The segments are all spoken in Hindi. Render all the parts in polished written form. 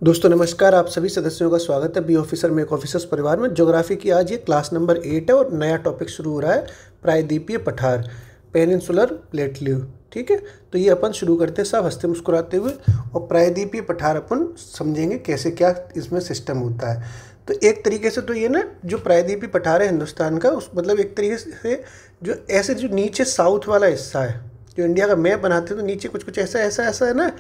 दोस्तों नमस्कार, आप सभी सदस्यों का स्वागत है बी ऑफिसर मेक ऑफिसर्स परिवार में। ज्योग्राफी की आज ये क्लास नंबर 8 है और नया टॉपिक शुरू हो रहा है, प्रायद्वीपीय पठार, पेनिनसुलर प्लेट्यू। ठीक है, तो ये अपन शुरू करते हैं सब हंसते मुस्कुराते हुए। और प्रायद्वीपीय पठार अपन समझेंगे कैसे क्या इसमें सिस्टम होता है। तो एक तरीके से तो ये ना जो प्रायद्वीपीय पठार है हिंदुस्तान का, उस मतलब एक तरीके से जो ऐसे जो नीचे साउथ वाला हिस्सा है, जो इंडिया का मैप बनाते हैं तो नीचे कुछ कुछ ऐसा ऐसा ऐसा है ना,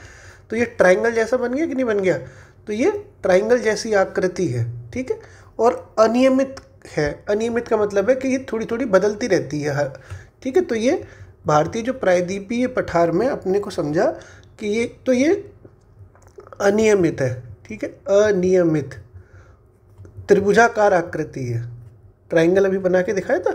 तो ये ट्रायंगल जैसा बन गया कि नहीं बन गया। तो ये ट्रायंगल जैसी आकृति है, ठीक है, और अनियमित है। अनियमित का मतलब है कि ये थोड़ी थोड़ी बदलती रहती है हर, ठीक है। तो ये भारतीय जो प्रायद्वीपीय पठार में अपने को समझा कि ये अनियमित है, ठीक है, अनियमित त्रिभुजाकार आकृति है। ट्रायंगल अभी बना के दिखाया था,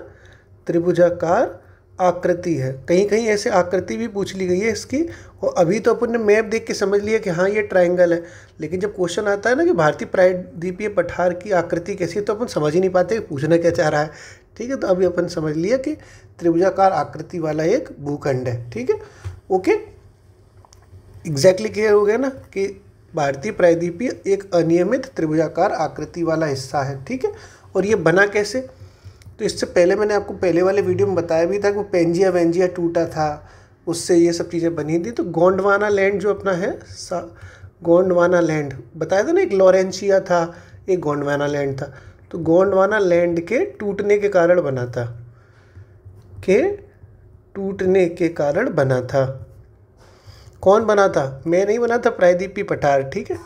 त्रिभुजाकार आकृति है। कहीं कहीं ऐसे आकृति भी पूछ ली गई है इसकी, और अभी तो अपन ने मैप देख के समझ लिया कि हाँ ये ट्रायंगल है, लेकिन जब क्वेश्चन आता है ना कि भारतीय प्रायद्वीपीय पठार की आकृति कैसी है, तो अपन समझ ही नहीं पाते कि पूछना क्या चाह रहा है। ठीक है, तो अभी अपन समझ लिया कि त्रिभुजाकार आकृति वाला एक भूखंड है। ठीक है, ओके, एग्जैक्टली क्लियर हो गया ना कि भारतीय प्रायद्वीपीय एक अनियमित त्रिभुजाकार आकृति वाला हिस्सा है। ठीक है, और ये बना कैसे, तो इससे पहले मैंने आपको पहले वाले वीडियो में बताया भी था कि वो पेंजिया वेंजिया टूटा था, उससे ये सब चीज़ें बनी थी। तो गोंडवाना लैंड जो अपना है, गोंडवाना लैंड बताया था ना, एक लॉरेंशिया था, एक गोंडवाना लैंड था। तो गोंडवाना लैंड के टूटने के कारण बना था, कौन बना था? मैं नहीं बना था, प्रायद्वीपीय पठार। ठीक है,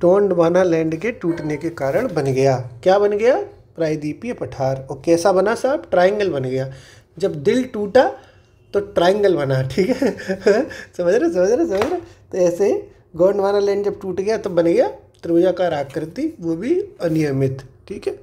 गोंडवाना लैंड के टूटने के कारण बन गया, क्या बन गया? प्रायद्वीपीय पठार। और कैसा बना साहब? ट्रायंगल बन गया। जब दिल टूटा तो ट्रायंगल बना। ठीक है समझ रहे। तो ऐसे गोंडवाना लैंड जब टूट गया तो बन गया त्रिभुजाकार आकृति, वो भी अनियमित। ठीक है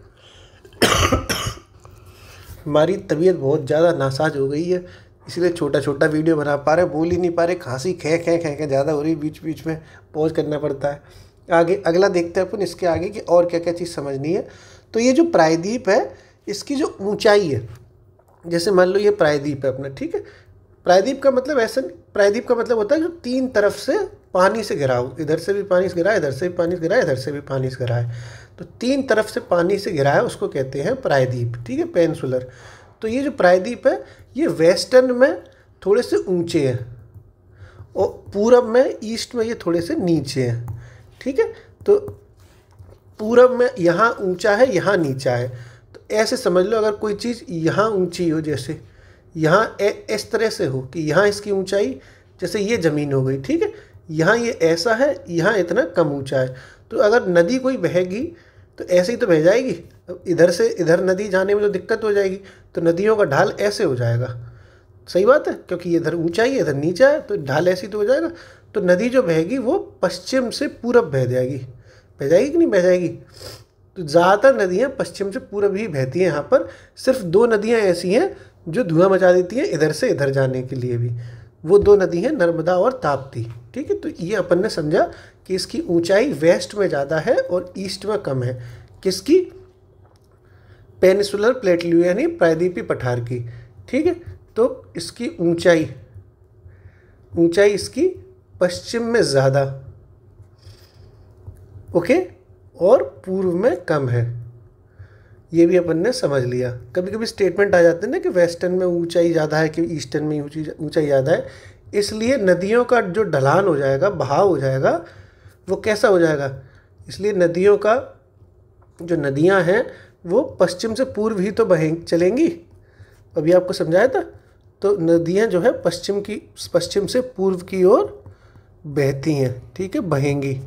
हमारी तबीयत बहुत ज़्यादा नासाज हो गई है, इसलिए छोटा छोटा वीडियो बना पा रहे, बोल ही नहीं पा रहे, खांसी खे ज़्यादा हो रही, बीच बीच में पॉज करना पड़ता है। आगे अगला देखते हैं अपन, इसके आगे की और क्या क्या चीज़ समझनी है। तो ये जो प्रायद्वीप है, इसकी जो ऊंचाई है, जैसे मान लो ये प्रायद्वीप है अपना, ठीक है। प्रायद्वीप का मतलब ऐसा, प्रायद्वीप का मतलब होता है जो तीन तरफ से पानी से घिरा हो, इधर से भी पानी से घिरा है, इधर से भी पानी से घिरा है, इधर से भी पानी से घिरा है। तो तीन तरफ से पानी से घिरा है, उसको कहते हैं प्रायद्वीप। ठीक है, पेनिनसुलर। तो ये जो प्रायद्वीप है, ये वेस्टर्न में थोड़े से ऊंचे हैं और पूरब में, ईस्ट में ये थोड़े से नीचे हैं। ठीक है, तो पूरब में यहाँ ऊंचा है, यहाँ नीचा है। तो ऐसे समझ लो, अगर कोई चीज़ यहाँ ऊंची हो, जैसे यहाँ इस तरह से हो कि यहाँ इसकी ऊंचाई, जैसे ये ज़मीन हो गई, ठीक है, यहाँ ये ऐसा है, यहाँ इतना कम ऊंचा है। तो अगर नदी कोई बहेगी तो ऐसे ही तो बह जाएगी, इधर से इधर नदी जाने में तो दिक्कत हो जाएगी, तो नदियों का ढाल ऐसे हो जाएगा। सही बात है, क्योंकि ये इधर ऊंचाई है, इधर नीचा है, तो ढाल ऐसी तो हो जाएगा। तो नदी जो बहेगी वो पश्चिम से पूरब बह जाएगी कि नहीं बह जाएगी। तो ज़्यादातर नदियाँ पश्चिम से पूरब ही बहती हैं। यहाँ पर सिर्फ दो नदियाँ ऐसी हैं जो धुआं मचा देती हैं इधर से इधर जाने के लिए भी, वो दो नदी हैं नर्मदा और ताप्ती। ठीक है, तो ये अपन ने समझा कि इसकी ऊंचाई वेस्ट में ज़्यादा है और ईस्ट में कम है। किसकी? पेनिनसुलर प्लेट्यू यानी प्रायद्वीपीय पठार की। ठीक है, तो इसकी ऊंचाई इसकी पश्चिम में ज़्यादा, ओके, और पूर्व में कम है। ये भी अपन ने समझ लिया। कभी कभी स्टेटमेंट आ जाते हैं ना कि वेस्टर्न में ऊंचाई ज़्यादा है कि ईस्टर्न में ऊंचाई ज़्यादा है, इसलिए नदियों का जो ढलान हो जाएगा, बहाव हो जाएगा, वो कैसा हो जाएगा। इसलिए नदियों का जो नदियाँ हैं वो पश्चिम से पूर्व ही तो चलेंगी। अभी आपको समझाया था। तो नदियाँ जो है पश्चिम से पूर्व की ओर बहती हैं, ठीक है, बहेंगी।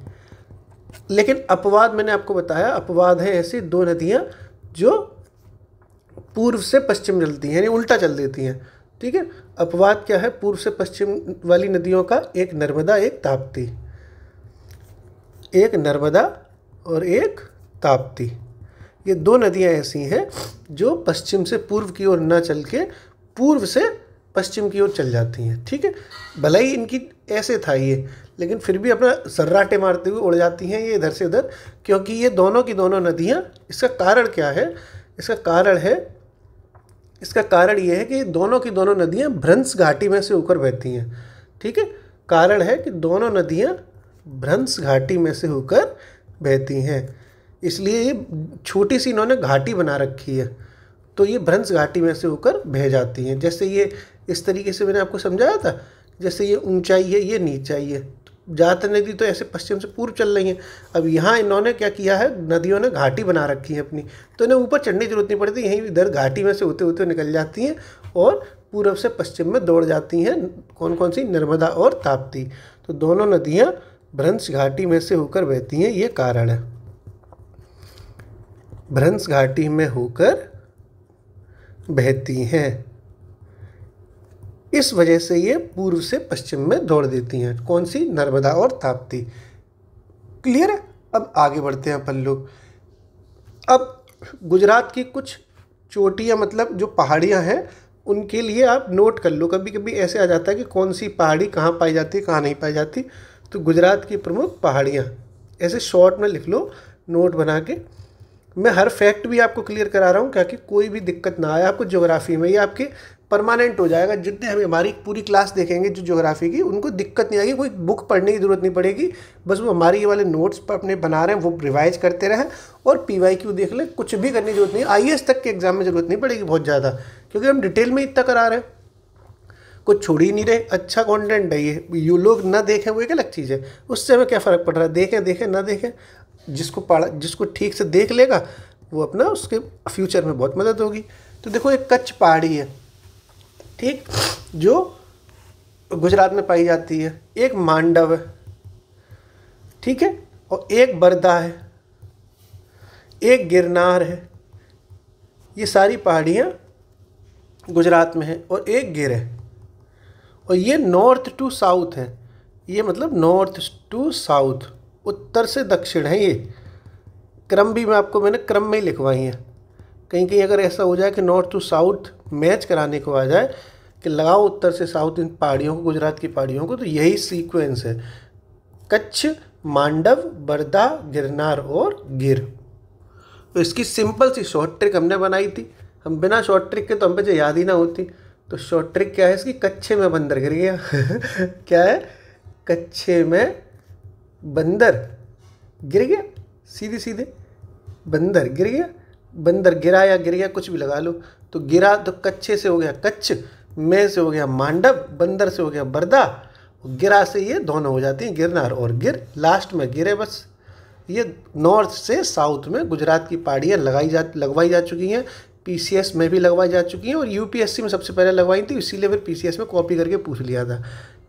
लेकिन अपवाद मैंने आपको बताया, अपवाद है ऐसी दो नदियाँ जो पूर्व से पश्चिम चलती हैं, यानी उल्टा चल देती हैं। ठीक है, अपवाद क्या है पूर्व से पश्चिम वाली नदियों का? एक नर्मदा, एक ताप्ती। एक नर्मदा और एक ताप्ती, ये दो नदियाँ ऐसी हैं जो पश्चिम से पूर्व की ओर न चल के पूर्व से पश्चिम की ओर चल जाती हैं। ठीक है, भले ही इनकी ऐसे था ये, लेकिन फिर भी अपना सर्राटे मारते हुए उड़ जाती हैं ये इधर से उधर, क्योंकि ये दोनों की दोनों नदियाँ, इसका कारण क्या है? इसका कारण ये है कि दोनों की दोनों नदियाँ भ्रंश घाटी में से होकर बहती हैं। ठीक है, कारण है कि दोनों नदियाँ भ्रंश घाटी में से होकर बहती हैं। इसलिए ये छोटी सी इन्होंने घाटी बना रखी है, तो ये भ्रंश घाटी में से होकर बह जाती हैं। जैसे ये इस तरीके से मैंने आपको समझाया था, जैसे ये ऊंचाई है, ये नीचाई है, ज़्यादातर नदी तो ऐसे पश्चिम से पूर्व चल रही हैं। अब यहाँ इन्होंने क्या किया है, नदियों ने घाटी बना रखी है अपनी, तो इन्हें ऊपर चढ़ने की जरूरत नहीं पड़ती, यहीं इधर घाटी में से होते होते निकल जाती हैं और पूर्व से पश्चिम में दौड़ जाती हैं। कौन कौन सी? नर्मदा और ताप्ती। तो दोनों नदियाँ भ्रंश घाटी में से होकर बहती हैं, ये कारण है। भ्रंश घाटी में होकर बहती हैं, इस वजह से ये पूर्व से पश्चिम में दौड़ देती हैं। कौन सी? नर्मदा और ताप्ती। क्लियर है? अब आगे बढ़ते हैं अपन लोग। अब गुजरात की कुछ चोटियाँ, मतलब जो पहाड़ियाँ हैं, उनके लिए आप नोट कर लो। कभी कभी ऐसे आ जाता है कि कौन सी पहाड़ी कहाँ पाई जाती है, कहाँ नहीं पाई जाती। तो गुजरात की प्रमुख पहाड़ियाँ ऐसे शॉर्ट में लिख लो, नोट बना के। मैं हर फैक्ट भी आपको क्लियर करा रहा हूँ, क्या कि कोई भी दिक्कत ना आए आपको ज्योग्राफी में। ये आपके परमानेंट हो जाएगा। जितने हम हमारी पूरी क्लास देखेंगे जो ज्योग्राफी की, उनको दिक्कत नहीं आएगी, कोई बुक पढ़ने की ज़रूरत नहीं पड़ेगी। बस वो हमारी ये वाले नोट्स पर अपने बना रहे हैं, वो रिवाइज करते रहें और PYQ देख लें। कुछ भी करने की जरूरत नहीं। IAS तक के एग्जाम में ज़रूरत नहीं पड़ेगी बहुत ज़्यादा, क्योंकि हम डिटेल में इतना करा रहे हैं, कुछ छोड़ ही नहीं रहे। अच्छा कंटेंट है ये, यू लोग ना देखें वो एक अलग चीज़ है, उससे हमें क्या फ़र्क पड़ रहा है। देखें देखें ना देखें, जिसको ठीक से देख लेगा वो अपना उसके फ्यूचर में बहुत मदद होगी। तो देखो, एक कच्छ पहाड़ी है, ठीक, जो गुजरात में पाई जाती है। एक मांडव है, ठीक है, और एक बरदा है, एक गिरनार है। ये सारी पहाड़ियाँ गुजरात में हैं। और एक गिर है, और ये नॉर्थ टू साउथ है। ये मतलब नॉर्थ टू साउथ, उत्तर से दक्षिण है। ये क्रम भी मैंने क्रम में ही लिखवाई है। कहीं कहीं अगर ऐसा हो जाए कि नॉर्थ टू साउथ मैच कराने को आ जाए कि लगाओ उत्तर से साउथ इन पहाड़ियों को, गुजरात की पहाड़ियों को, तो यही सीक्वेंस है, कच्छ, मांडव, बरदा, गिरनार और गिर। तो इसकी सिंपल सी शॉर्ट ट्रिक हमने बनाई थी। हम बिना शॉर्ट ट्रिक के तो हम पे याद ही ना होती। तो शॉर्ट ट्रिक क्या है इसकी? कच्छे में बंदर गिर गया। क्या है? कच्छे में बंदर गिर गया। सीधे सीधे बंदर गिर गया, बंदर गिरा या गिर गया, कुछ भी लगा लो। तो गिरा तो कच्छे से हो गया कच्छ, में से हो गया मांडव, बंदर से हो गया बरदा, गिरा से ये दोनों हो जाती हैं गिरनार और गिर। लास्ट में गिरे बस। ये नॉर्थ से साउथ में गुजरात की पहाड़ियाँ लगवाई जा चुकी हैं। PCS में भी लगवाई जा चुकी हैं और UPSC में सबसे पहले लगवाई थी, इसीलिए फिर PCS में कॉपी करके पूछ लिया था।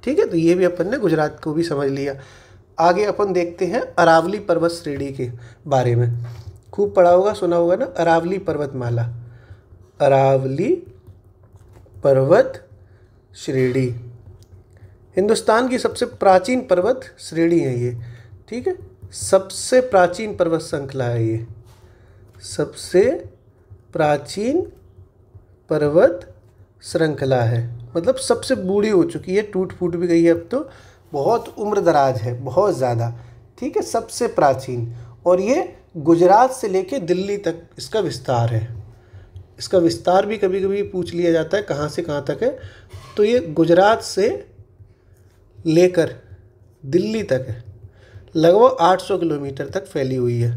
ठीक है, तो ये भी अपन ने गुजरात को भी समझ लिया। आगे अपन देखते हैं अरावली पर्वत श्रेणी के बारे में। खूब पढ़ा होगा, सुना होगा ना, अरावली पर्वतमाला। अरावली पर्वत श्रेणी हिंदुस्तान की सबसे प्राचीन पर्वत श्रेणी है ये। ठीक है, सबसे प्राचीन पर्वत श्रृंखला है ये, सबसे प्राचीन पर्वत श्रृंखला है। मतलब सबसे बूढ़ी हो चुकी है, टूट फूट भी गई है अब तो, बहुत उम्र दराज है, बहुत ज़्यादा। ठीक है, सबसे प्राचीन। और ये गुजरात से लेके दिल्ली तक इसका विस्तार है। इसका विस्तार भी कभी कभी पूछ लिया जाता है कहाँ से कहाँ तक है। तो ये गुजरात से लेकर दिल्ली तक है, लगभग 800 किलोमीटर तक फैली हुई है।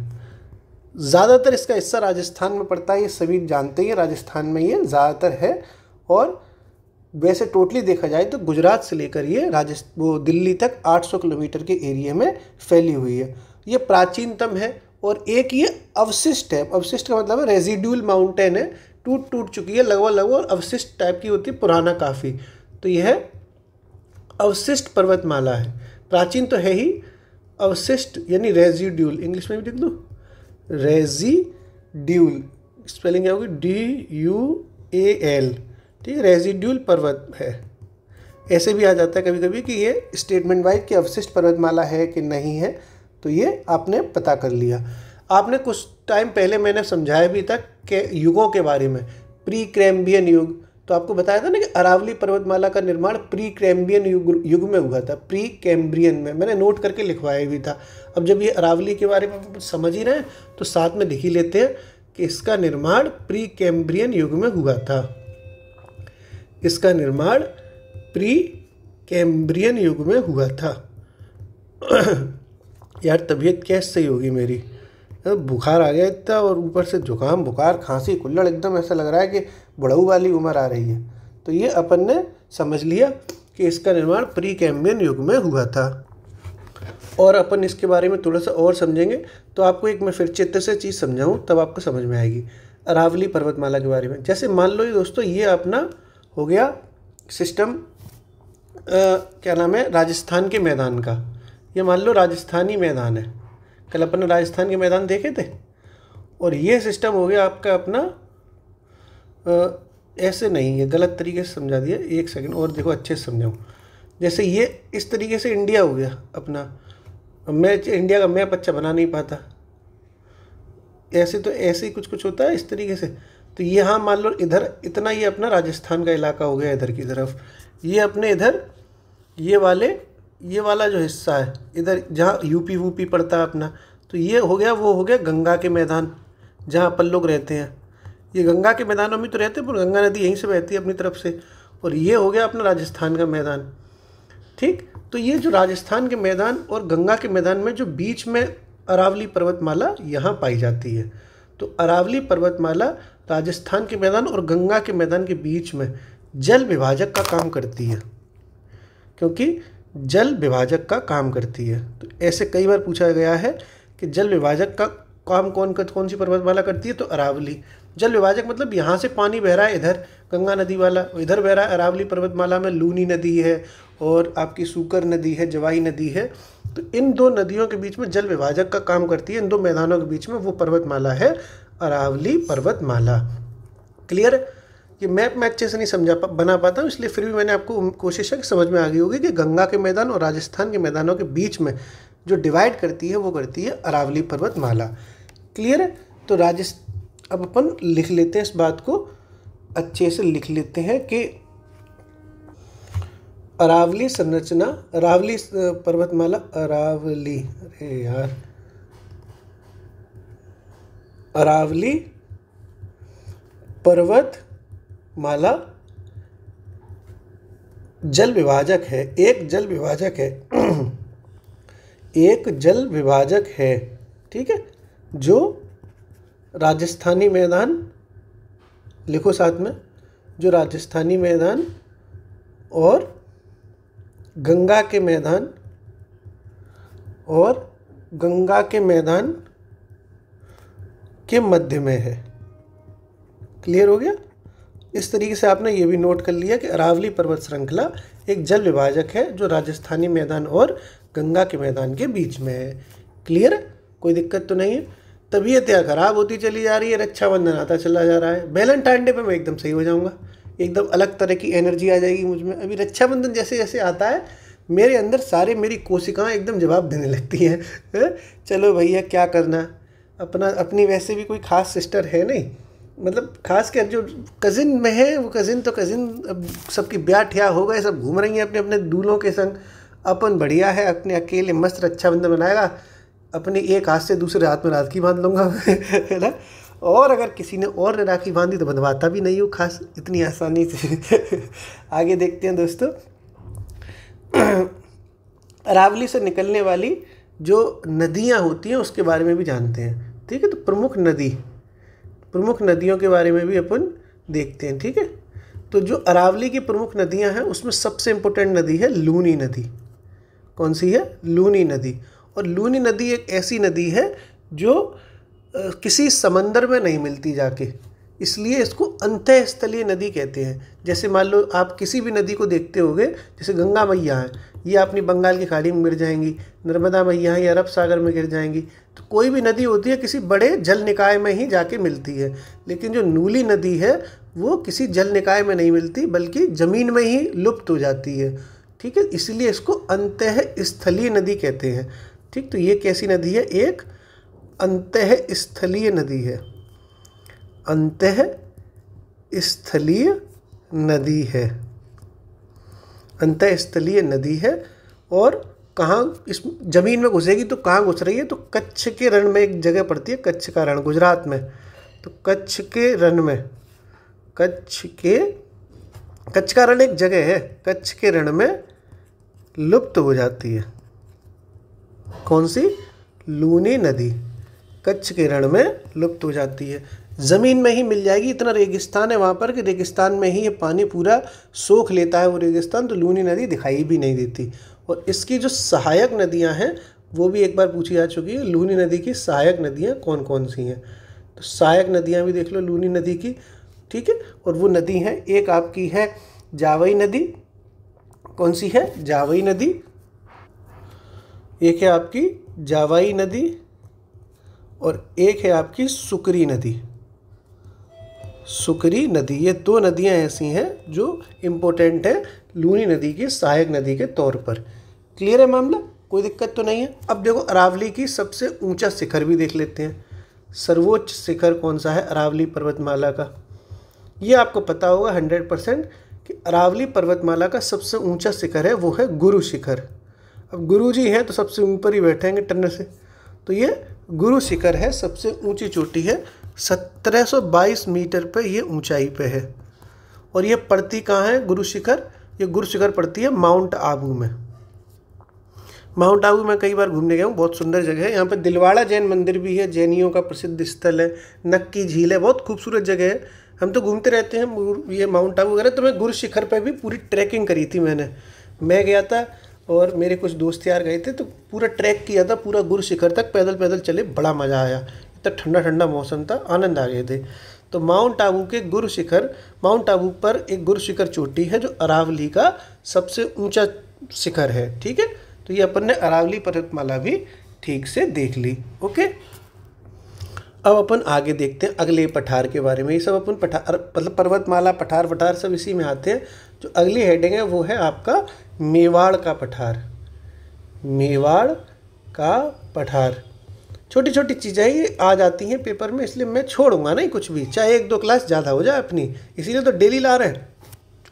ज़्यादातर इसका हिस्सा राजस्थान में पड़ता है, ये सभी जानते हैं, राजस्थान में ये ज़्यादातर है। और वैसे टोटली देखा जाए तो गुजरात से लेकर ये दिल्ली तक 800 किलोमीटर के एरिया में फैली हुई है। ये प्राचीनतम है और एक ये अवशिष्ट है। अवशिष्ट का मतलब है रेजिड्यूल माउंटेन है, टूट चुकी है लगभग अवशिष्ट टाइप की होती है, पुराना काफ़ी। तो यह अवशिष्ट पर्वतमाला है। प्राचीन तो है ही, अवशिष्ट यानी रेजिड्यूल, इंग्लिश में भी लिख दो, रेजिड्यूल, स्पेलिंग क्या होगी? DUAL। ठीक है, रेजिड्यूल पर्वत है। ऐसे भी आ जाता है कभी कभी कि ये स्टेटमेंट वाइज कि अवशिष्ट पर्वतमाला है कि नहीं है, तो ये आपने पता कर लिया। आपने कुछ टाइम पहले मैंने समझाया भी था कि युगों के बारे में, प्री कैम्ब्रियन युग। तो आपको बताया था ना कि अरावली पर्वतमाला का निर्माण प्री कैम्ब्रियन युग में हुआ था, प्री कैम्ब्रियन में। मैंने नोट करके लिखवाया भी था। अब जब ये अरावली के बारे में समझ ही रहे हैं तो साथ में लिख ही लेते हैं कि इसका निर्माण प्री कैम्ब्रियन युग में हुआ था। इसका निर्माण प्री कैम्ब्रियन युग में हुआ था। यार तबीयत कैसे सही होगी मेरी, बुखार आ गया इतना, और ऊपर से जुकाम, बुखार, खांसी, कुल्हड़, एकदम ऐसा लग रहा है कि बुढ़ऊ वाली उम्र आ रही है। तो ये अपन ने समझ लिया कि इसका निर्माण प्री कैम्ब्रियन युग में हुआ था। और अपन इसके बारे में थोड़ा सा और समझेंगे, तो आपको एक मैं फिर चित्र से चीज़ समझाऊँ तब आपको समझ में आएगी। अरावली पर्वतमाला के बारे में, जैसे मान लो ये दोस्तों, ये अपना हो गया सिस्टम, क्या नाम है, राजस्थान के मैदान का। ये मान लो राजस्थानी मैदान है, कल अपन ने राजस्थान के मैदान देखे थे। और ये सिस्टम हो गया आपका अपना, ऐसे नहीं है, गलत तरीके से समझा दिया, एक सेकंड और देखो अच्छे से समझाऊँ। जैसे ये इस तरीके से इंडिया हो गया अपना, मैं इंडिया का मैप अच्छा बना नहीं पाता, ऐसे तो ऐसे ही कुछ कुछ होता है इस तरीके से। तो यहाँ मान लो इधर इतना, ये अपना राजस्थान का इलाका हो गया इधर की तरफ। ये अपने इधर ये वाला जो हिस्सा है इधर, जहाँ यूपी वूपी पड़ता है अपना, तो ये हो गया, वो हो गया गंगा के मैदान जहाँ अपन लोग रहते हैं। ये गंगा के मैदानों में तो रहते हैं, पर गंगा नदी यहीं से बहती है अपनी तरफ से। और ये हो गया अपना राजस्थान का मैदान, ठीक। तो ये जो राजस्थान के मैदान और गंगा के मैदान में जो बीच में अरावली पर्वतमाला यहाँ पाई जाती है। तो अरावली पर्वतमाला राजस्थान के मैदान और गंगा के मैदान के बीच में जल विभाजक का काम करती है, क्योंकि जल विभाजक का काम करती है। तो ऐसे कई बार पूछा गया है कि जल विभाजक का काम कौन सी पर्वतमाला करती है, तो अरावली। जल विभाजक मतलब यहाँ से पानी बह रहा है इधर गंगा नदी वाला, इधर बह रहा है अरावली पर्वतमाला में लूनी नदी है और आपकी सूकर नदी है, जवाई नदी है। तो इन दो नदियों के बीच में जल विभाजक का काम करती है, इन दो मैदानों के बीच में वो पर्वतमाला है अरावली पर्वतमाला। क्लियर। ये मैप मैं अच्छे से नहीं बना पाता हूँ, इसलिए फिर भी मैंने आपको कोशिश है कि समझ में आ गई होगी कि गंगा के मैदान और राजस्थान के मैदानों के बीच में जो डिवाइड करती है वो करती है अरावली पर्वतमाला। क्लियर है। तो अब अपन लिख लेते हैं, इस बात को अच्छे से लिख लेते हैं कि अरावली संरचना, अरावली पर्वतमाला, अरावली, अरे यार, अरावली पर्वतमाला जल विभाजक है, एक जल विभाजक है एक जल विभाजक है, ठीक है। जो राजस्थानी मैदान, लिखो साथ में, जो राजस्थानी मैदान और गंगा के मैदान के मध्य में है। क्लियर हो गया। इस तरीके से आपने ये भी नोट कर लिया कि अरावली पर्वत श्रृंखला एक जल विभाजक है जो राजस्थानी मैदान और गंगा के मैदान के बीच में है। क्लियर है, कोई दिक्कत तो नहीं है। तबीयत या खराब होती चली जा रही है, रक्षाबंधन आता चला जा रहा है, वैलेंटाइन डे पे मैं एकदम सही हो जाऊंगा, एकदम अलग तरह की एनर्जी आ जाएगी मुझ में। अभी रक्षाबंधन जैसे जैसे आता है मेरे अंदर मेरी कोशिकाएं एकदम जवाब देने लगती हैं। चलो भैया क्या करना, अपनी वैसे भी कोई खास सिस्टर है नहीं, मतलब खास कर जो कज़िन में है वो कज़िन तो कज़िन, अब सबकी ब्याह ठिया हो गए, सब घूम रही हैं अपने अपने दूल्हों के संग। अपन बढ़िया है, अपने अकेले मस्त रक्षाबंधन बनाएगा, अपने एक हाथ से दूसरे हाथ में राखी बांध लूँगा है ना। और अगर किसी ने और ने राखी बांधी तो बंधवाता भी नहीं हूँ खास इतनी आसानी से। आगे देखते हैं दोस्तों। अरावली से निकलने वाली जो नदियाँ होती हैं उसके बारे में भी जानते हैं, ठीक है। तो प्रमुख नदियों के बारे में भी अपन देखते हैं, ठीक है। तो जो अरावली की प्रमुख नदियां हैं उसमें सबसे इम्पोर्टेंट नदी है लूनी नदी। कौन सी है? लूनी नदी। और लूनी नदी एक ऐसी नदी है जो किसी समंदर में नहीं मिलती जाके, इसलिए इसको अंतःस्थलीय नदी कहते हैं। जैसे मान लो आप किसी भी नदी को देखते होगे, जैसे गंगा मैया है, ये अपनी बंगाल की खाड़ी में गिर जाएंगी, नर्मदा मैया है ये अरब सागर में गिर जाएंगी। तो कोई भी नदी होती है किसी बड़े जल निकाय में ही जाके मिलती है, लेकिन जो नूली नदी है वो किसी जल निकाय में नहीं मिलती बल्कि ज़मीन में ही लुप्त हो जाती है, ठीक है। इसलिए इसको अंतःस्थलीय नदी कहते हैं, ठीक। तो ये कैसी नदी है? एक अंतःस्थलीय नदी है, अंतःस्थलीय नदी है, अंतःस्थलीय नदी है। और कहाँ इस ज़मीन में घुसेगी तो कहाँ घुस रही है? तो कच्छ के रण में एक जगह पड़ती है, कच्छ का रण, गुजरात में। तो कच्छ के रण में, कच्छ का रण एक जगह है, कच्छ के रण में लुप्त हो जाती है। कौन सी? लूनी नदी कच्छ के रण में लुप्त हो जाती है। ज़मीन में ही मिल जाएगी, इतना रेगिस्तान है वहाँ पर कि रेगिस्तान में ही ये पानी पूरा सोख लेता है वो रेगिस्तान, तो लूनी नदी दिखाई भी नहीं देती। और इसकी जो सहायक नदियाँ हैं वो भी एक बार पूछी जा चुकी है। लूनी नदी की सहायक नदियाँ कौन कौन सी हैं, तो सहायक नदियाँ भी देख लो लूनी नदी की, ठीक है। और वो नदी हैं, एक आपकी है जावई नदी, कौन सी है, जावई नदी, एक है आपकी जावई नदी, और एक है आपकी सुकरी नदी। सुकरी नदी, ये दो नदियां ऐसी हैं जो इम्पोर्टेंट है लूनी नदी की सहायक नदी के तौर पर। क्लियर है मामला, कोई दिक्कत तो नहीं है। अब देखो अरावली की सबसे ऊंचा शिखर भी देख लेते हैं। सर्वोच्च शिखर कौन सा है अरावली पर्वतमाला का, ये आपको पता होगा 100% कि अरावली पर्वतमाला का सबसे ऊंचा शिखर है वो है गुरु शिखर। अब गुरु जी हैं तो सबसे ऊपर ही बैठेंगे टन से, तो ये गुरु शिखर है, सबसे ऊंची चोटी है, 1722 मीटर पे ये ऊंचाई पे है। और ये पड़ती कहाँ है गुरु शिखर, ये गुरु शिखर पड़ती है माउंट आबू में। माउंट आबू में कई बार घूमने गया हूँ, बहुत सुंदर जगह है। यहाँ पे दिलवाड़ा जैन मंदिर भी है, जैनियों का प्रसिद्ध स्थल है, नक्की झील है, बहुत खूबसूरत जगह है। हम तो घूमते रहते हैं ये माउंट आबू वगैरह। तो मैं गुरु शिखर पर भी पूरी ट्रैकिंग करी थी मैं गया था और मेरे कुछ दोस्त यार गए थे, तो पूरा ट्रैक किया था, पूरा गुरु शिखर तक पैदल पैदल चले, बड़ा मज़ा आया। इतना ठंडा ठंडा मौसम था, आनंद आ गए थे। तो माउंट आबू के गुरु शिखर, माउंट आबू पर एक गुरु शिखर चोटी है जो अरावली का सबसे ऊंचा शिखर है, ठीक है। तो ये अपन ने अरावली पर्वतमाला भी ठीक से देख ली, ओके। अब अपन आगे देखते हैं अगले पठार के बारे में। ये सब अपन पठार मतलब पर्वतमाला पठार सब इसी में आते हैं। जो अगली हेडिंग है वो है आपका मेवाड़ का पठार। मेवाड़ का पठार, छोटी छोटी चीज़ें ये आ जाती हैं पेपर में, इसलिए मैं छोड़ूंगा नहीं कुछ भी, चाहे 1-2 क्लास ज़्यादा हो जाए अपनी, इसीलिए तो डेली ला रहे हैं।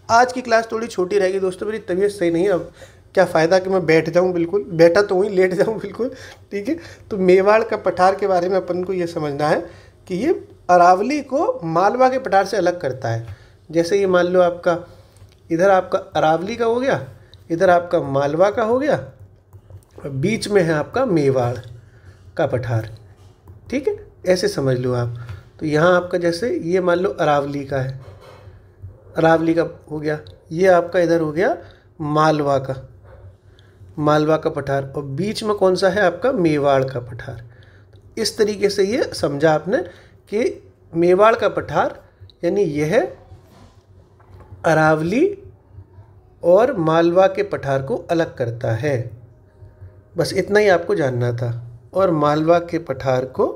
आज की क्लास थोड़ी छोटी रहेगी दोस्तों, मेरी तबीयत सही नहीं है, अब क्या फ़ायदा कि मैं बैठ जाऊं, बिल्कुल बैठा तो वहीं लेट जाऊं बिल्कुल, ठीक है। तो मेवाड़ का पठार के बारे में अपन को ये समझना है कि ये अरावली को मालवा के पठार से अलग करता है। जैसे ये मान लो आपका इधर आपका अरावली का हो गया, इधर आपका मालवा का हो गया, और बीच में है आपका मेवाड़ का पठार, ठीक है, ऐसे समझ लो आप। तो यहाँ आपका जैसे ये मान लो अरावली का है, अरावली का हो गया, ये आपका इधर हो गया मालवा का पठार, और बीच में कौन सा है आपका मेवाड़ का पठार। इस तरीके से ये समझा आपने कि मेवाड़ का पठार यानी यह अरावली और मालवा के पठार को अलग करता है, बस इतना ही आपको जानना था। और मालवा के पठार को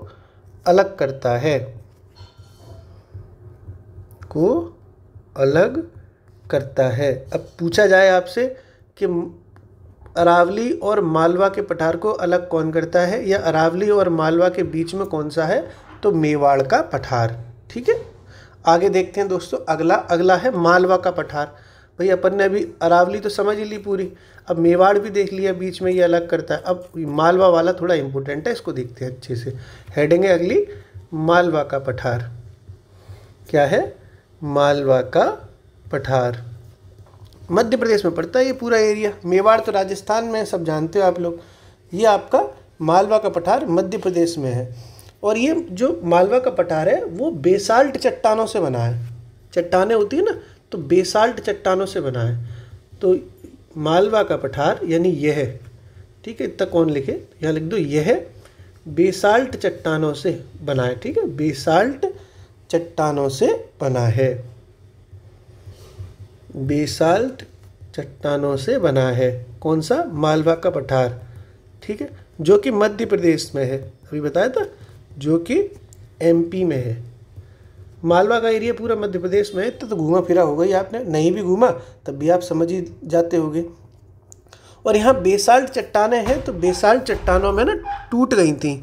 अलग करता है, को अलग करता है। अब पूछा जाए आपसे कि अरावली और मालवा के पठार को अलग कौन करता है, या अरावली और मालवा के बीच में कौन सा है, तो मेवाड़ का पठार, ठीक है। आगे देखते हैं दोस्तों, अगला है मालवा का पठार। भाई अपन ने अभी अरावली तो समझ ही ली पूरी, अब मेवाड़ भी देख लिया, बीच में ये अलग करता है। अब मालवा वाला थोड़ा इम्पोर्टेंट है, इसको देखते हैं अच्छे से। हेडिंग है अगली मालवा का पठार। क्या है, मालवा का पठार मध्य प्रदेश में पड़ता है ये पूरा एरिया। मेवाड़ तो राजस्थान में है, सब जानते हो आप लोग। ये आपका मालवा का पठार मध्य प्रदेश में है। और ये जो मालवा का पठार है वो बेसाल्ट चट्टानों से बना है। चट्टानें होती है ना, तो बेसाल्ट चट्टानों से बना है। तो मालवा का पठार यानी यह है, ठीक है, इतना कौन लिखे, यहाँ लिख दो, यह बेसाल्ट चट्टानों से बना है, ठीक है, बेसाल्ट चट्टानों से बना है, बेसाल्ट चट्टानों से बना है। कौन सा, मालवा का पठार, ठीक है, जो कि मध्य प्रदेश में है, अभी बताया था, जो कि एमपी में है। मालवा का एरिया पूरा मध्य प्रदेश में है। तो घूमा फिरा होगा ही आपने, नहीं भी घूमा तब भी आप समझ ही जाते होंगे। और यहाँ बेसाल्ट चट्टानें हैं, तो बेसाल्ट चट्टानों में ना टूट गई थी।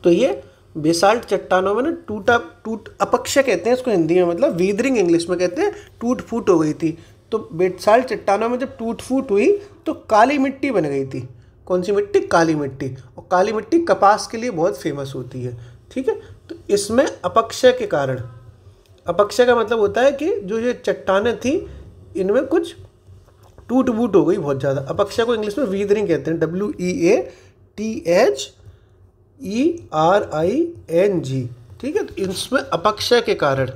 तो ये बेसाल्ट चट्टानों में ना टूट अपक्षय कहते हैं इसको हिंदी में, मतलब वीदरिंग इंग्लिश में कहते हैं, टूट फूट हो गई थी। तो बेसाल्ट चट्टानों में जब टूट फूट हुई तो काली मिट्टी बन गई थी। कौन सी मिट्टी, काली मिट्टी। और काली मिट्टी कपास के लिए बहुत फेमस होती है, ठीक है। तो इसमें अपक्षय के कारण, अपक्षय का मतलब होता है कि जो ये चट्टानें थी इनमें कुछ टूट फूट हो गई बहुत ज़्यादा। अपक्षय को इंग्लिश में वीदरिंग कहते हैं, THERING, ठीक है। तो इसमें अपक्षय के कारण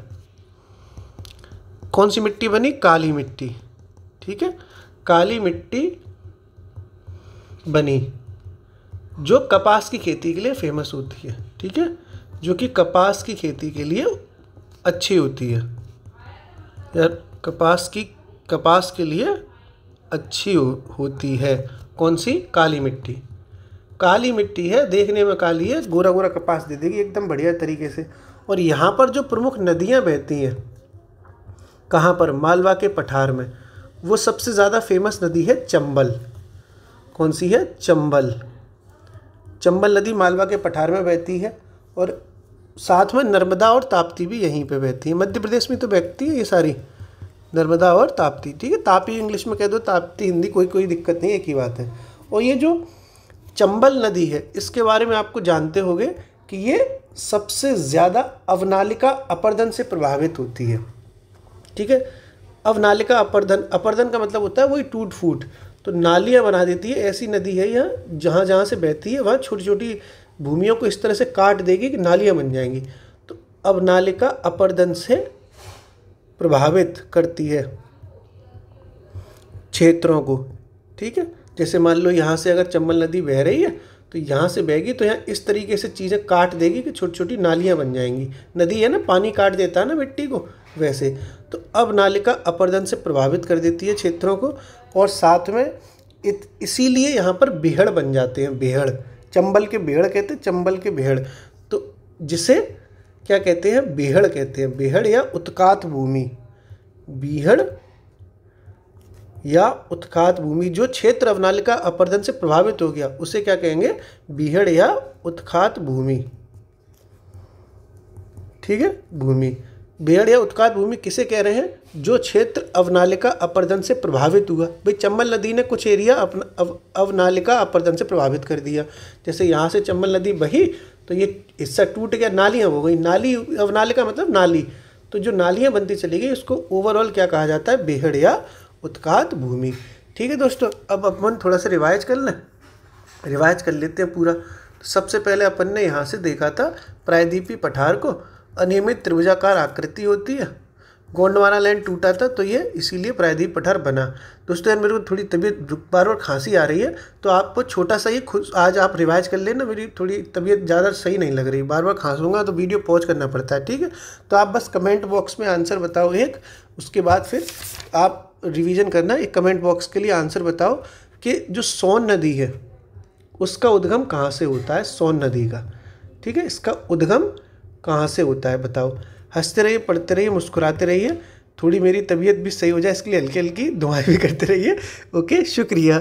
कौन सी मिट्टी बनी? काली मिट्टी, ठीक है, काली मिट्टी बनी जो कपास की खेती के लिए फेमस होती है, ठीक है, जो कि कपास की खेती के लिए अच्छी होती है यार, कपास के लिए अच्छी होती है। कौन सी? काली मिट्टी। काली मिट्टी है, देखने में काली है, गोरा गोरा कपास दे देगी एकदम बढ़िया तरीके से। और यहाँ पर जो प्रमुख नदियाँ बहती हैं, कहाँ पर? मालवा के पठार में। वो सबसे ज़्यादा फेमस नदी है चंबल। कौन सी है? चंबल। चंबल नदी मालवा के पठार में बहती है और साथ में नर्मदा और ताप्ती भी यहीं पे बहती है। मध्य प्रदेश में तो बहती है ये सारी, नर्मदा और ताप्ती, ठीक है। तापी इंग्लिश में कह दो, ताप्ती हिंदी, कोई दिक्कत नहीं, एक ही बात है। और ये जो चंबल नदी है, इसके बारे में आपको जानते होंगे कि ये सबसे ज़्यादा अवनालिका अपर्दन से प्रभावित होती है, ठीक है। अवनालिका अपर्दन का मतलब होता है वही टूट फूट, तो नालियाँ बना देती है। ऐसी नदी है यह, जहाँ जहाँ से बहती है वहाँ छोटी छोटी भूमियों को इस तरह से काट देगी कि नालियाँ बन जाएंगी। तो अवनालिका अपर्दन से प्रभावित करती है क्षेत्रों को, ठीक है। जैसे मान लो यहाँ से अगर चंबल नदी बह रही है तो यहाँ से बहेगी तो यहाँ इस तरीके से चीज़ें काट देगी कि छोटी छोटी नालियाँ बन जाएंगी। नदी है ना, पानी काट देता है ना मिट्टी को, वैसे। तो अवनालिका अपर्दन से प्रभावित कर देती है क्षेत्रों को। और साथ में इसीलिए यहाँ पर बेहड़ बन जाते हैं। बेहड़, चंबल के बेहड़ कहते हैं, चंबल के बेहड़। तो जिसे क्या कहते हैं? बेहड़ कहते हैं। बेहड़ या उत्कात भूमि, बीहड़ या उत्कात भूमि। जो क्षेत्र अवनालिका अपर्दन से प्रभावित हो गया उसे क्या कहेंगे? बीहड़ या उत्कात भूमि, ठीक है, भूमि। बेहड़ या उत्कात भूमि किसे कह रहे हैं? जो क्षेत्र अवनालिका अपर्दन से प्रभावित हुआ। भाई चंबल नदी ने कुछ एरिया अवनालिका अपर्दन से प्रभावित कर दिया। जैसे यहाँ से चंबल नदी बही तो ये हिस्सा टूट गया, नालियाँ हो गई। नाली, अवनालिका मतलब नाली, तो जो नालियाँ बनती चली गई उसको ओवरऑल क्या कहा जाता है? बेहड़ या उत्कात भूमि, ठीक है दोस्तों। अब अपन थोड़ा सा रिवाइज कर लेते हैं पूरा। सबसे पहले अपन ने यहाँ से देखा था प्रायद्वीपीय पठार को अनियमित त्रिभुजाकार आकृति होती है, गोंडवाना लैंड टूटा था तो ये इसीलिए प्रायद्वीपीय पठार बना। दोस्तों यार मेरे को थोड़ी तबीयत बार खांसी आ रही है, तो आपको छोटा सा ही खुद आज आप रिवाइज कर लेना। मेरी थोड़ी तबीयत ज़्यादा सही नहीं लग रही, बार खांसूंगा तो वीडियो पॉज करना पड़ता है, ठीक है। तो आप बस कमेंट बॉक्स में आंसर बताओ एक, उसके बाद फिर आप रिवीजन करना। एक कमेंट बॉक्स के लिए आंसर बताओ कि जो सोन नदी है उसका उद्गम कहाँ से होता है? सोन नदी का, ठीक है, इसका उद्गम कहाँ से होता है बताओ। हंसते रहिए, पढ़ते रहिए, मुस्कुराते रहिए। थोड़ी मेरी तबीयत भी सही हो जाए इसके लिए हल्की हल्की दुआएं भी करते रहिए। ओके, शुक्रिया।